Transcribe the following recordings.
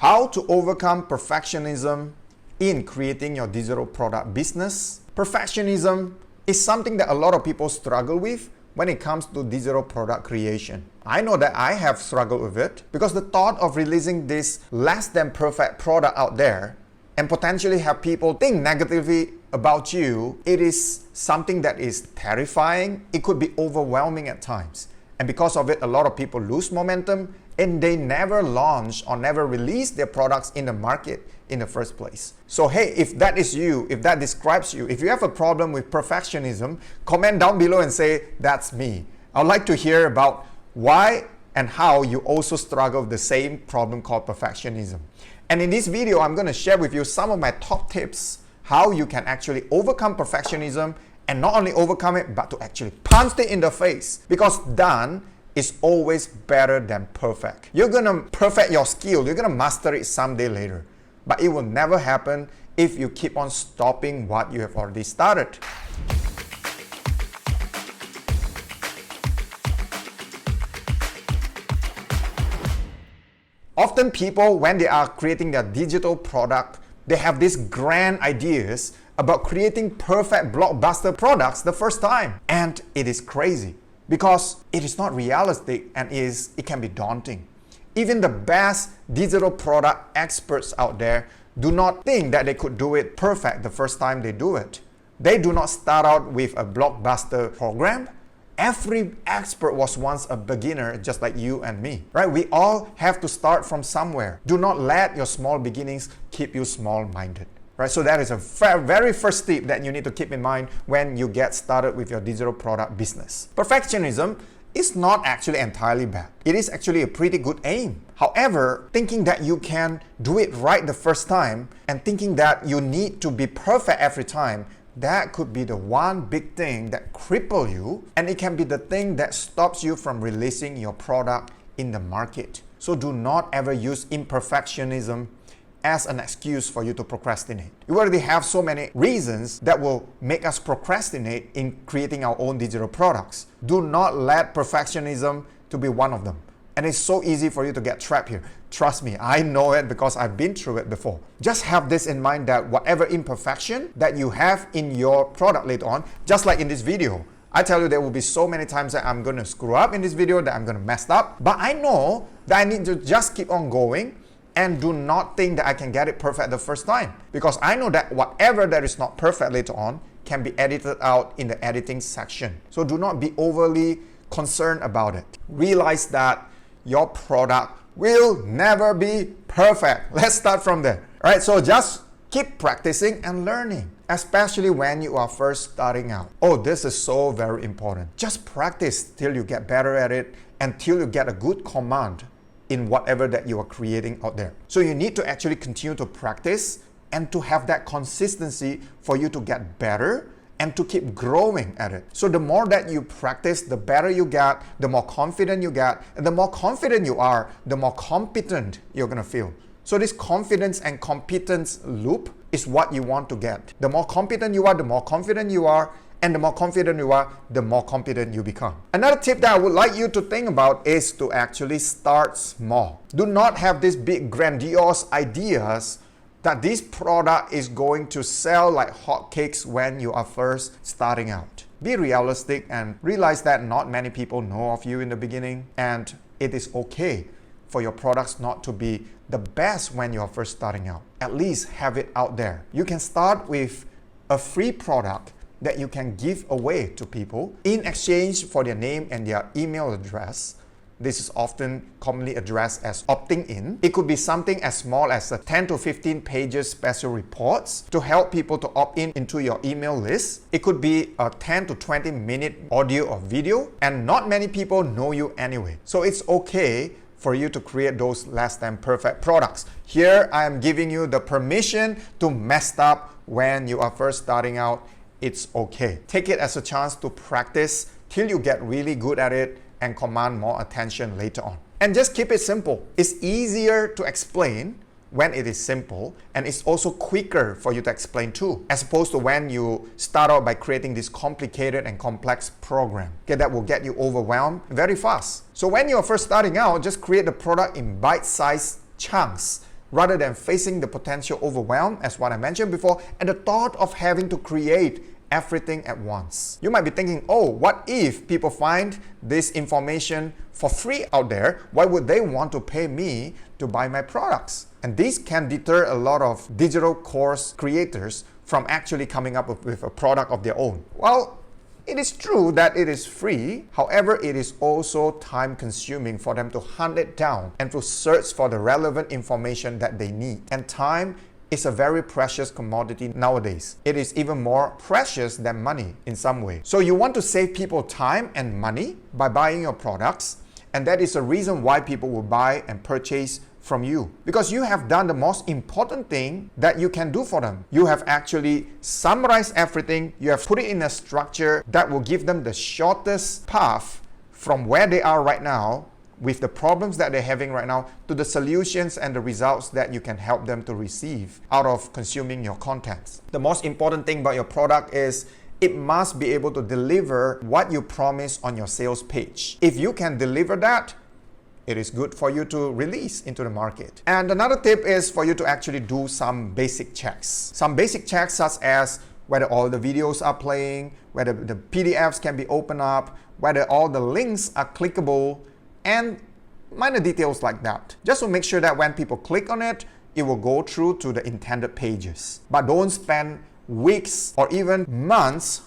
How to overcome perfectionism in creating your digital product business. Perfectionism is something that a lot of people struggle with when it comes to digital product creation. I know that I have struggled with it because the thought of releasing this less than perfect product out there and potentially have people think negatively about you, it is something that is terrifying. It could be overwhelming at times. And because of it, a lot of people lose momentum and they never launch or never release their products in the market in the first place. So hey, if that is you, if that describes you, if you have a problem with perfectionism, comment down below and say, that's me. I'd like to hear about why and how you also struggle with the same problem called perfectionism. And in this video, I'm going to share with you some of my top tips how you can actually overcome perfectionism, and not only overcome it, but to actually punch it in the face. Because done is always better than perfect. You're going to perfect your skill, you're going to master it someday later. But it will never happen if you keep on stopping what you have already started. Often people, when they are creating their digital product, they have these grand ideas about creating perfect blockbuster products the first time. And it is crazy because it is not realistic and it can be daunting. Even the best digital product experts out there do not think that they could do it perfect the first time they do it. They do not start out with a blockbuster program. Every expert was once a beginner, just like you and me, right? We all have to start from somewhere. Do not let your small beginnings keep you small-minded, right? So that is a very first tip that you need to keep in mind when you get started with your digital product business. Perfectionism is not actually entirely bad. It is actually a pretty good aim. However, thinking that you can do it right the first time and thinking that you need to be perfect every time, that could be the one big thing that cripple you, and it can be the thing that stops you from releasing your product in the market. So do not ever use imperfectionism as an excuse for you to procrastinate. You already have so many reasons that will make us procrastinate in creating our own digital products. Do not let perfectionism to be one of them. And it's so easy for you to get trapped here. Trust me, I know it because I've been through it before. Just have this in mind that whatever imperfection that you have in your product later on, just like in this video, I tell you there will be so many times that I'm going to screw up in this video, that I'm going to mess up. But I know that I need to just keep on going and do not think that I can get it perfect the first time. Because I know that whatever that is not perfect later on can be edited out in the editing section. So do not be overly concerned about it. Realize that your product will never be perfect. Let's start from there. All right, so just keep practicing and learning, especially when you are first starting out. Oh, this is so very important. Just practice till you get better at it and till you get a good command in whatever that you are creating out there. So you need to actually continue to practice and to have that consistency for you to get better and to keep growing at it. So the more that you practice, the better you get, the more confident you get, and the more confident you are, the more competent you're gonna feel. So this confidence and competence loop is what you want to get. The more competent you are, the more confident you are, and the more confident you are, the more competent you become. Another tip that I would like you to think about is to actually start small. Do not have these big grandiose ideas that this product is going to sell like hotcakes when you are first starting out. Be realistic and realize that not many people know of you in the beginning, and it is okay for your products not to be the best when you are first starting out. At least have it out there. You can start with a free product that you can give away to people in exchange for their name and their email address. This is often commonly addressed as opting in. It could be something as small as a 10 to 15 pages special reports to help people to opt in into your email list. It could be a 10 to 20 minute audio or video, and not many people know you anyway. So it's okay for you to create those less than perfect products. Here I am giving you the permission to mess up when you are first starting out. It's okay. Take it as a chance to practice till you get really good at it and command more attention later on. And just keep it simple. It's easier to explain when it is simple, and it's also quicker for you to explain too, as opposed to when you start out by creating this complicated and complex program. Okay, that will get you overwhelmed very fast. So when you're first starting out, just create the product in bite-sized chunks rather than facing the potential overwhelm, as what I mentioned before, and the thought of having to create everything at once. You might be thinking, oh, what if people find this information for free out there? Why would they want to pay me to buy my products? And this can deter a lot of digital course creators from actually coming up with a product of their own. Well, it is true that it is free. However, it is also time consuming for them to hunt it down and to search for the relevant information that they need. And time is a very precious commodity nowadays. It is even more precious than money in some way. So you want to save people time and money by buying your products, and that is the reason why people will buy and purchase from you, because you have done the most important thing that you can do for them. You have actually summarized everything. You have put it in a structure that will give them the shortest path from where they are right now with the problems that they're having right now to the solutions and the results that you can help them to receive out of consuming your content. The most important thing about your product is it must be able to deliver what you promise on your sales page. If you can deliver that, it is good for you to release into the market. And another tip is for you to actually do some basic checks. Some basic checks such as whether all the videos are playing, whether the PDFs can be opened up, whether all the links are clickable, and minor details like that. Just to make sure that when people click on it, it will go through to the intended pages. But don't spend weeks or even months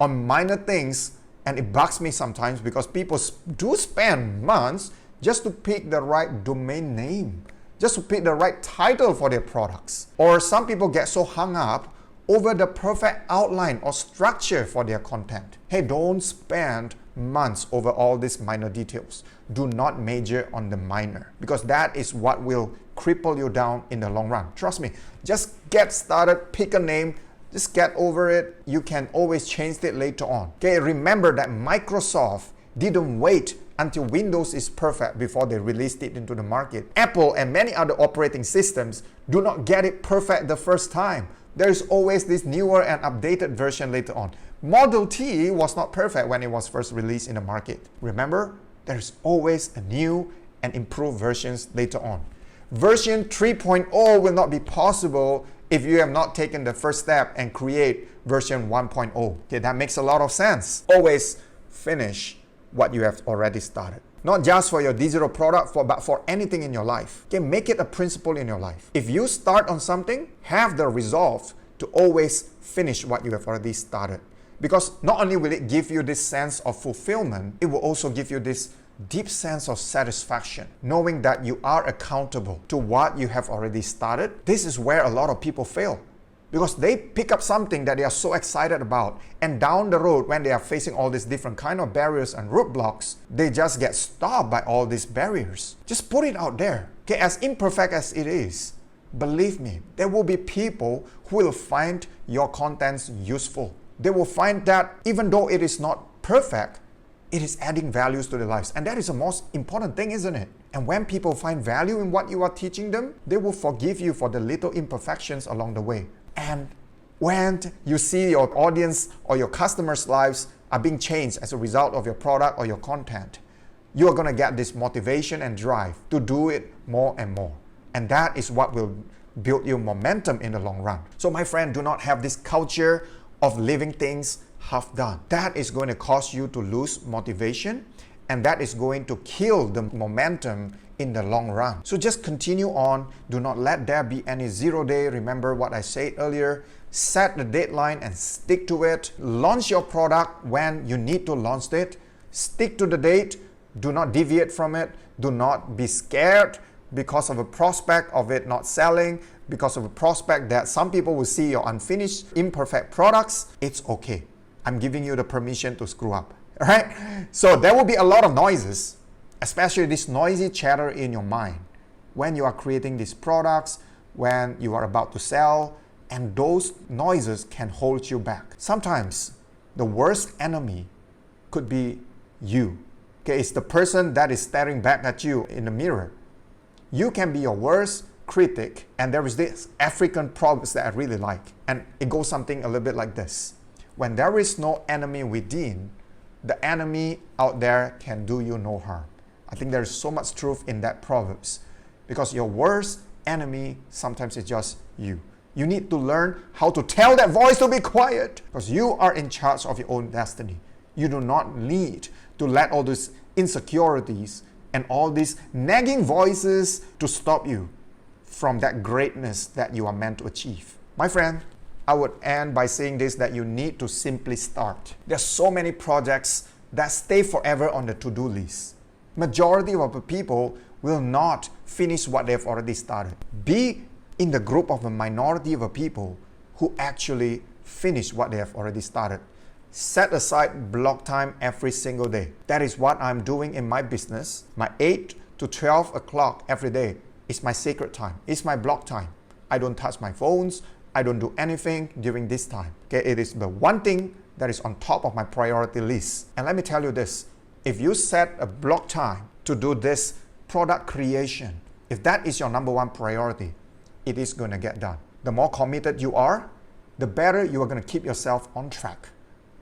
on minor things. And it bugs me sometimes because people do spend months just to pick the right domain name, just to pick the right title for their products. Or some people get so hung up over the perfect outline or structure for their content. Hey, don't spend months over all these minor details. Do not major on the minor, because that is what will cripple you down in the long run. Trust me, just get started, pick a name, just get over it. You can always change it later on. Okay, remember that Microsoft didn't wait until Windows is perfect before they released it into the market. Apple and many other operating systems do not get it perfect the first time. There's always this newer and updated version later on. Model T was not perfect when it was first released in the market. Remember, there's always a new and improved versions later on. Version 3.0 will not be possible if you have not taken the first step and create version 1.0. Okay, that makes a lot of sense. Always finish what you have already started. Not just for your digital product, but for anything in your life. Okay, make it a principle in your life. If you start on something, have the resolve to always finish what you have already started. Because not only will it give you this sense of fulfillment, it will also give you this deep sense of satisfaction, knowing that you are accountable to what you have already started. This is where a lot of people fail, because they pick up something that they are so excited about, and down the road, when they are facing all these different kind of barriers and roadblocks, they just get stopped by all these barriers. Just put it out there. Okay, as imperfect as it is, believe me, there will be people who will find your contents useful. They will find that even though it is not perfect, it is adding values to their lives. And that is the most important thing, isn't it? And when people find value in what you are teaching them, they will forgive you for the little imperfections along the way. And when you see your audience or your customers' lives are being changed as a result of your product or your content, you are going to get this motivation and drive to do it more and more. And that is what will build you momentum in the long run. So my friend, do not have this culture of leaving things half done. That is going to cause you to lose motivation, and that is going to kill the momentum in the long run. So just continue on. Do not let there be any 0 day. Remember what I said earlier. Set the deadline and stick to it. Launch your product when you need to launch it. Stick to the date. Do not deviate from it. Do not be scared because of a prospect of it not selling, because of a prospect that some people will see your unfinished, imperfect products. It's okay. I'm giving you the permission to screw up. All right? So there will be a lot of noises, especially this noisy chatter in your mind when you are creating these products, when you are about to sell, and those noises can hold you back. Sometimes the worst enemy could be you. Okay, it's the person that is staring back at you in the mirror. You can be your worst critic, and there is this African proverb that I really like, and it goes something a little bit like this. When there is no enemy within, the enemy out there can do you no harm. I think there is so much truth in that proverbs, because your worst enemy sometimes is just you. You need to learn how to tell that voice to be quiet, because you are in charge of your own destiny. You do not need to let all these insecurities and all these nagging voices to stop you from that greatness that you are meant to achieve. My friend, I would end by saying this, that you need to simply start. There's so many projects that stay forever on the to-do list. Majority of the people will not finish what they've already started. Be in the group of a minority of people who actually finish what they have already started. Set aside block time every single day. That is what I'm doing in my business. My 8 to 12 o'clock every day is my sacred time. It's my block time. I don't touch my phones. I don't do anything during this time. Okay, it is the one thing that is on top of my priority list. And let me tell you this, if you set a block time to do this product creation, if that is your number one priority, it is going to get done. The more committed you are, the better you are going to keep yourself on track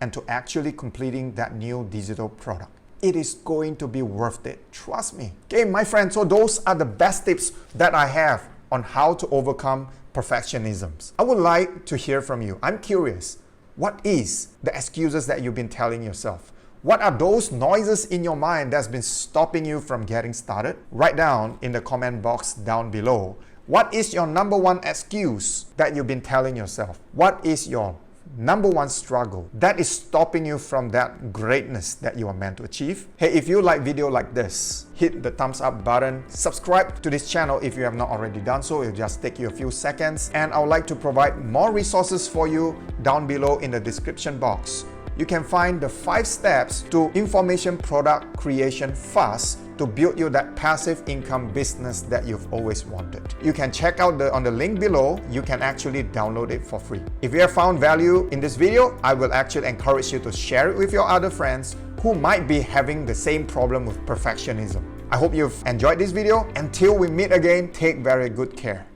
and to actually completing that new digital product. It is going to be worth it. Trust me. Okay, my friends, so those are the best tips that I have on how to overcome perfectionism. I would like to hear from you. I'm curious. What is the excuses that you've been telling yourself? What are those noises in your mind that's been stopping you from getting started? Write down in the comment box down below. What is your number one excuse that you've been telling yourself? What is your number one struggle that is stopping you from that greatness that you are meant to achieve? Hey, if you like video like this, hit the thumbs up button. Subscribe to this channel if you have not already done so. It'll just take you a few seconds. And I would like to provide more resources for you down below in the description box. You can find the 5 steps to information product creation fast to build you that passive income business that you've always wanted. You can check out on the link below. You can actually download it for free. If you have found value in this video, I will actually encourage you to share it with your other friends who might be having the same problem with perfectionism. I hope you've enjoyed this video. Until we meet again, take very good care.